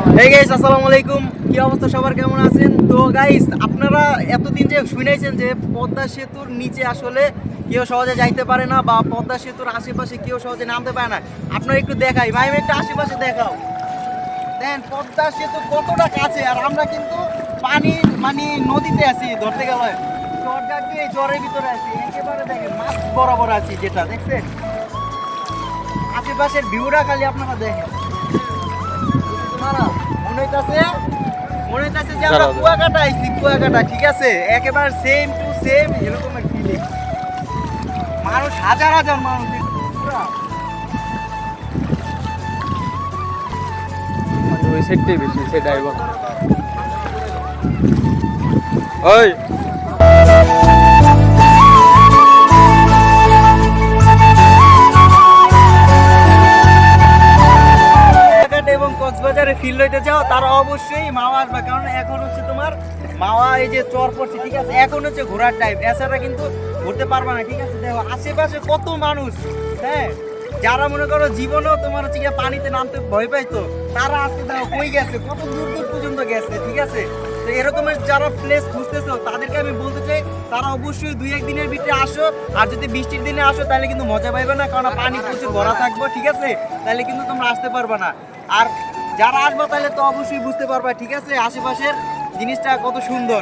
এই গাইস আসসালামু আলাইকুম, কি অবস্থা সবার, কেমন আছেন? তো গাইস আপনারা এতদিন যে শুনেছেন যে পদ্মা সেতুর নিচে আসলে কেউ সহজে যাইতে পারে না বা পদ্মা সেতুর আশেপাশে কেউ সহজে নামতে পারে না। আপনারা একটু দেখাই, মাইম একটু আশেপাশে দেখাও। দেন পদ্মা সেতু কতটা কাছে, আর আমরা কিন্তু পানি মানে নদীতে আছি ধরতে গেলে। চরজার দিয়ে জ্বরের ভিতরে আছি, একেবারে দেখেন মাছ বরাবর আছি, যেটা দেখছেন আশেপাশের ভিউটা খালি আপনারা দেখেন। মনে হইতাছে যে আমরা কুয়াকাটা আইছি, কুয়াকাটা, ঠিক আছে, একেবারে সেম টু সেম এরকমের ফিলিং। মানুষ হাজার হাজার মানুষ ওই সাইডটাই বেশি সেটাই বল। ওই এবং কক্সবাজারে ফিল লইতে যাও তারা অবশ্যই মাওয়া আসবে, কারণ এখন হচ্ছে তোমার মাওয়া এই যে চর পড়ছে, ঠিক আছে, এখন হচ্ছে ঘোরার টাইম, এছাড়া কিন্তু ঘুরতে পারবে না, ঠিক আছে। দেখো আশেপাশে কত মানুষ, হ্যাঁ, যারা মনে করো জীবনেও তোমার হচ্ছে গিয়ে পানিতে নামতে ভয় পাইতো, তারা আজকে দেখো কই গেছে, কত দূর দূর পর্যন্ত গেছে, ঠিক আছে। তো এরকমের যারা প্লেস খুঁজতেছো তাদেরকে আমি বলতে চাই তারা অবশ্যই 2-1 দিনের ভিতরে আসো, আর যদি বৃষ্টির দিনে আসো তাহলে কিন্তু মজা পাইবে না, কারণ পানি প্রচুর ভরা থাকবো, ঠিক আছে, তাহলে কিন্তু তোমরা আসতে পারবে না। আর যারা আসবো তাহলে তো অবশ্যই বুঝতে পারবা, ঠিক আছে, আশেপাশের জিনিসটা কত সুন্দর।